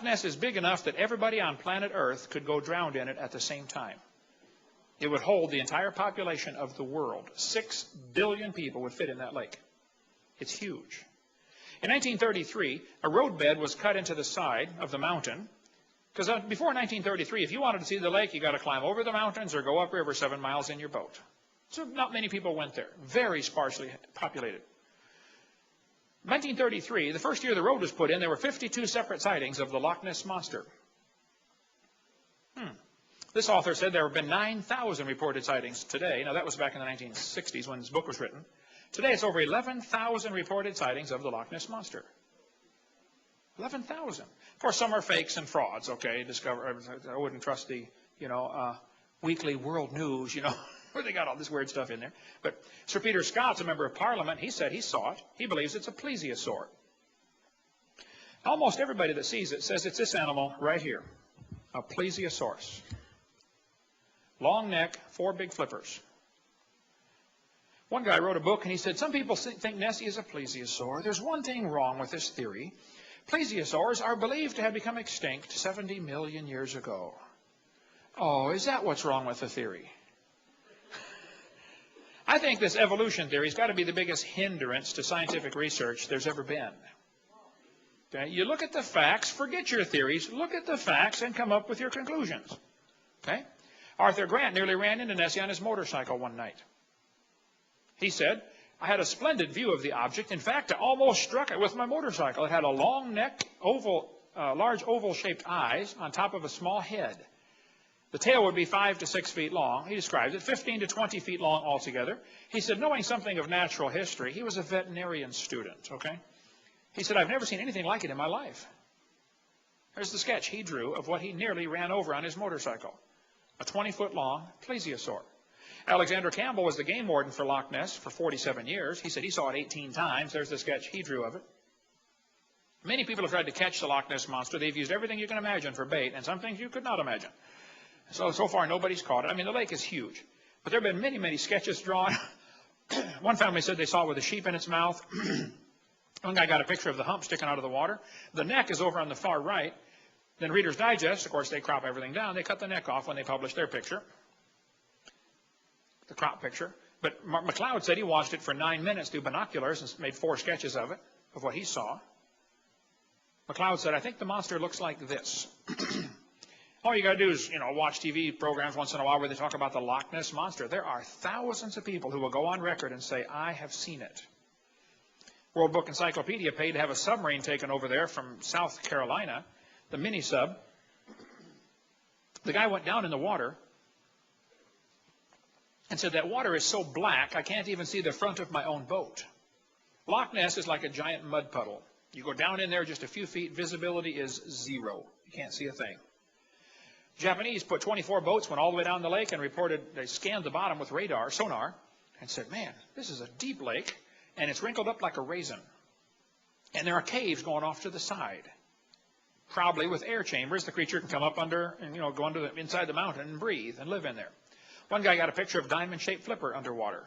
Loch Ness is big enough that everybody on planet Earth could go drowned in it at the same time. It would hold the entire population of the world. 6 billion people would fit in that lake. It's huge. In 1933, a roadbed was cut into the side of the mountain. Because before 1933, if you wanted to see the lake, you got to climb over the mountains or go upriver 7 miles in your boat. So not many people went there. Very sparsely populated. 1933, the first year the road was put in, there were 52 separate sightings of the Loch Ness Monster. This author said there have been 9,000 reported sightings today. Now, that was back in the 1960s when this book was written. Today, it's over 11,000 reported sightings of the Loch Ness Monster. 11,000. Of course, some are fakes and frauds, okay? I wouldn't trust the, Weekly World News, where they got all this weird stuff in there. But Sir Peter Scott's a member of Parliament. He said he saw it. He believes it's a plesiosaur. Almost everybody that sees it says it's this animal right here, a plesiosaurus. Long neck, 4 big flippers. One guy wrote a book and he said, some people think Nessie is a plesiosaur. There's one thing wrong with this theory. Plesiosaurs are believed to have become extinct 70 million years ago. Oh, is that what's wrong with the theory? I think this evolution theory has got to be the biggest hindrance to scientific research there's ever been. Okay? You look at the facts, forget your theories, look at the facts and come up with your conclusions. Okay? Arthur Grant nearly ran into Nessie on his motorcycle one night. He said, I had a splendid view of the object. In fact, I almost struck it with my motorcycle. It had a long neck, large oval-shaped eyes on top of a small head. The tail would be 5 to 6 feet long. He describes it, 15 to 20 feet long altogether. He said, knowing something of natural history, he was a veterinarian student, okay? He said, I've never seen anything like it in my life. There's the sketch he drew of what he nearly ran over on his motorcycle. A 20-foot-long plesiosaur. Alexander Campbell was the game warden for Loch Ness for 47 years. He said he saw it 18 times. There's the sketch he drew of it. Many people have tried to catch the Loch Ness Monster. They've used everything you can imagine for bait, and some things you could not imagine. So far, nobody's caught it. I mean, the lake is huge. But there have been many, many sketches drawn. One family said they saw it with a sheep in its mouth. One guy got a picture of the hump sticking out of the water. The neck is over on the far right. Then Reader's Digest, of course, they crop everything down. They cut the neck off when they publish their picture, the crop picture. But McLeod said he watched it for 9 minutes through binoculars and made 4 sketches of it, of what he saw. McLeod said, I think the monster looks like this. All you got to do is, watch TV programs once in a while where they talk about the Loch Ness Monster. There are thousands of people who will go on record and say, I have seen it. World Book Encyclopedia paid to have a submarine taken over there from South Carolina, the mini-sub. The guy went down in the water and said, that water is so black, I can't even see the front of my own boat. Loch Ness is like a giant mud puddle. You go down in there just a few feet, visibility is 0. You can't see a thing. Japanese put 24 boats, went all the way down the lake, and reported they scanned the bottom with sonar, and said, man, this is a deep lake, and it's wrinkled up like a raisin. And there are caves going off to the side, probably with air chambers. The creature can come up under and, go under inside the mountain and breathe and live in there. One guy got a picture of diamond-shaped flipper underwater.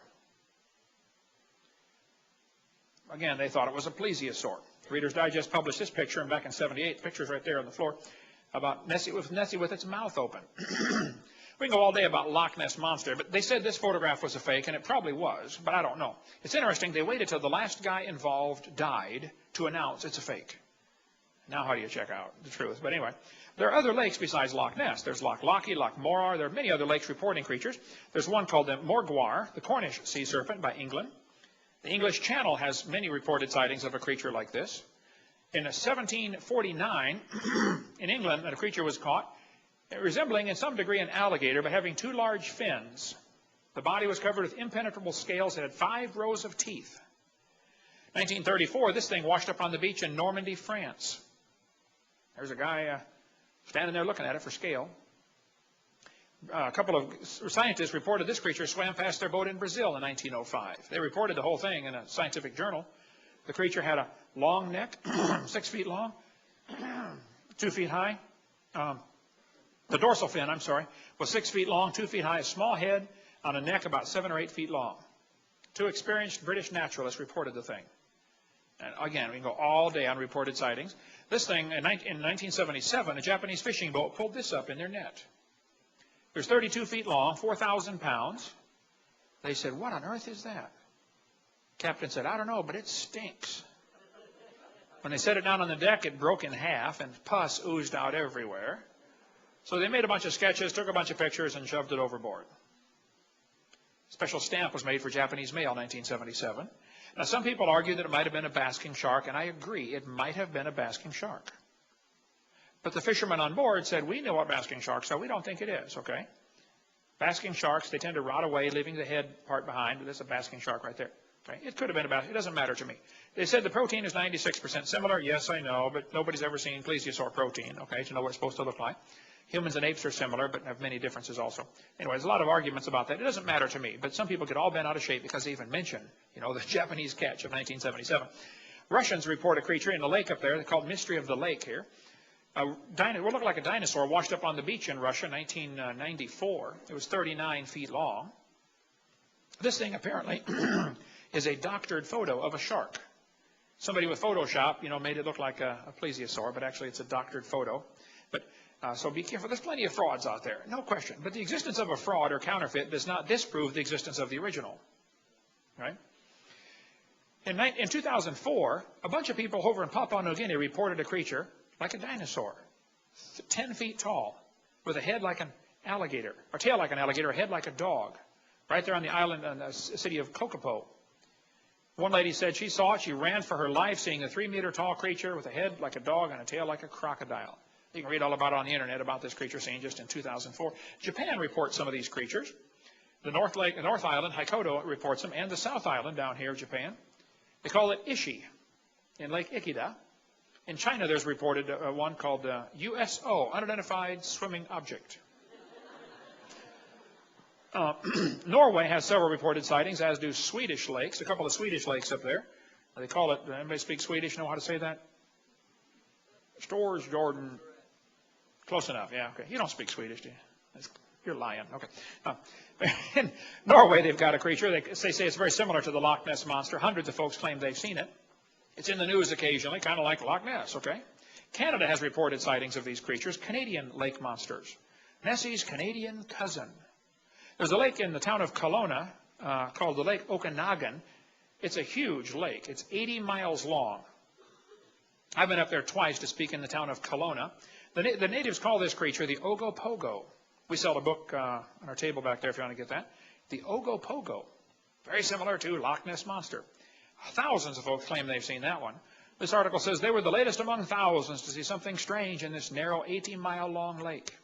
Again, they thought it was a plesiosaur. Reader's Digest published this picture, and back in '78, pictures right there on the floor, about Nessie with its mouth open. We can go all day about Loch Ness Monster, but they said this photograph was a fake, and it probably was, but I don't know. It's interesting, they waited till the last guy involved died to announce it's a fake. Now how do you check out the truth? But anyway, there are other lakes besides Loch Ness. There's Loch Lochy, Loch Morar. There are many other lakes reporting creatures. There's one called the Morgwar, the Cornish sea serpent by England. The English Channel has many reported sightings of a creature like this. In 1749, in England, a creature was caught resembling in some degree an alligator, but having 2 large fins. The body was covered with impenetrable scales. It had 5 rows of teeth. 1934, this thing washed up on the beach in Normandy, France. There's a guy standing there looking at it for scale. A couple of scientists reported this creature swam past their boat in Brazil in 1905. They reported the whole thing in a scientific journal. The creature had a long neck, 6 feet long, 2 feet high. The dorsal fin, was 6 feet long, 2 feet high, a small head on a neck about 7 or 8 feet long. 2 experienced British naturalists reported the thing. And again, we can go all day on reported sightings. This thing, in 1977, a Japanese fishing boat pulled this up in their net. It was 32 feet long, 4,000 pounds. They said, what on earth is that? Captain said, I don't know, but it stinks. When they set it down on the deck, it broke in half, and pus oozed out everywhere. So they made a bunch of sketches, took a bunch of pictures, and shoved it overboard. A special stamp was made for Japanese mail in 1977. Now, some people argue that it might have been a basking shark, and I agree, it might have been a basking shark. But the fishermen on board said, we know what basking sharks are. We don't think it is, okay? Basking sharks, they tend to rot away, leaving the head part behind. But there's a basking shark right there. Okay? It could have been a basking. It doesn't matter to me. They said the protein is 96% similar. Yes, I know, but nobody's ever seen plesiosaur protein, okay, to know what it's supposed to look like. Humans and apes are similar, but have many differences also. Anyway, there's a lot of arguments about that. It doesn't matter to me, but some people get all bent out of shape because they even mention, the Japanese catch of 1977. Russians report a creature in the lake up there. They're called Mystery of the Lake here. What looked like a dinosaur washed up on the beach in Russia in 1994. It was 39 feet long. This thing apparently is a doctored photo of a shark. Somebody with Photoshop, made it look like a plesiosaur, but actually it's a doctored photo. But so be careful. There's plenty of frauds out there, no question. But the existence of a fraud or counterfeit does not disprove the existence of the original. Right? In 2004, a bunch of people over in Papua New Guinea reported a creature like a dinosaur, 10 feet tall, with a head like an alligator, or tail like an alligator, a head like a dog, right there on the island in the city of Kokopo. One lady said she saw it. She ran for her life, seeing a 3-meter-tall creature with a head like a dog and a tail like a crocodile. You can read all about it on the internet about this creature seen just in 2004. Japan reports some of these creatures. The North Island, Hokkaido, reports them, and the South Island down here, Japan. They call it Ishi in Lake Ikeda. In China, there's reported one called USO, Unidentified Swimming Object. Norway has several reported sightings, as do Swedish lakes, a couple of Swedish lakes up there. They call it, anybody speak Swedish, know how to say that? Stores, Jordan. Close enough, yeah, okay. You don't speak Swedish, do you? You're lying, okay. In Norway, they've got a creature. They say it's very similar to the Loch Ness Monster. Hundreds of folks claim they've seen it. It's in the news occasionally, kind of like Loch Ness, okay? Canada has reported sightings of these creatures, Canadian lake monsters. Nessie's Canadian cousin. There's a lake in the town of Kelowna called the Lake Okanagan. It's a huge lake. It's 80 miles long. I've been up there twice to speak in the town of Kelowna. The natives call this creature the Ogopogo. We sell a book on our table back there if you want to get that. The Ogopogo. Very similar to Loch Ness Monster. Thousands of folks claim they've seen that one. This article says they were the latest among thousands to see something strange in this narrow 80-mile-long lake.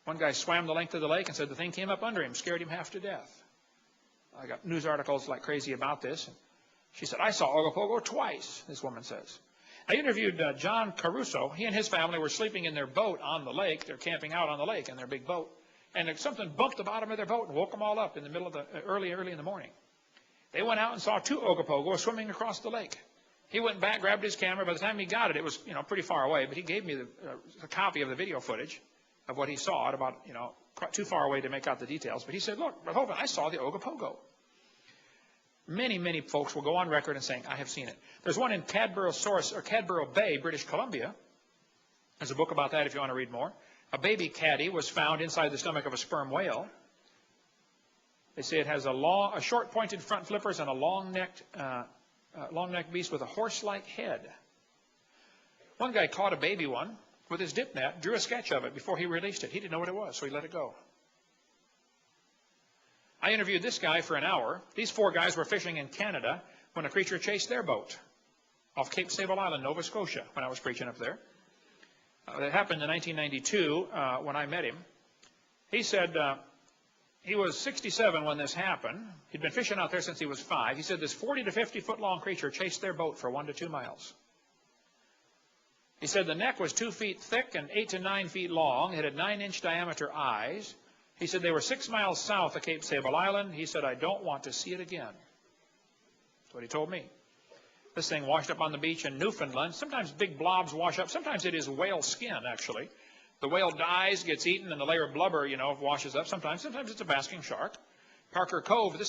One guy swam the length of the lake and said the thing came up under him, scared him half to death. I got news articles like crazy about this. She said, I saw Ogopogo twice, this woman says. I interviewed John Caruso. He and his family were sleeping in their boat on the lake. They're camping out on the lake in their big boat. And something bumped the bottom of their boat and woke them all up in the middle of the early in the morning. They went out and saw 2 Ogopogos swimming across the lake. He went back, grabbed his camera. By the time he got it, it was pretty far away. But he gave me a copy of the video footage of what he saw at about quite too far away to make out the details. But he said, "Look, Brother Hovind, I saw the Ogopogo." Many folks will go on record and saying, "I have seen it." There's one in Cadborough Bay, British Columbia. There's a book about that if you want to read more. A baby caddy was found inside the stomach of a sperm whale. They say it has a short pointed front flippers and a long-necked beast with a horse-like head. One guy caught a baby one with his dip net, drew a sketch of it before he released it. He didn't know what it was, so he let it go. I interviewed this guy for an hour. These 4 guys were fishing in Canada when a creature chased their boat off Cape Sable Island, Nova Scotia, when I was preaching up there. It happened in 1992 when I met him. He said he was 67 when this happened. He'd been fishing out there since he was 5. He said this 40 to 50 foot long creature chased their boat for 1 to 2 miles. He said the neck was 2 feet thick and 8 to 9 feet long. It had 9-inch diameter eyes. He said they were 6 miles south of Cape Sable Island. He said, I don't want to see it again. That's what he told me. This thing washed up on the beach in Newfoundland. Sometimes big blobs wash up. Sometimes it is whale skin, actually. The whale dies, gets eaten, and the layer of blubber, washes up. Sometimes it's a basking shark. Parker Cove, this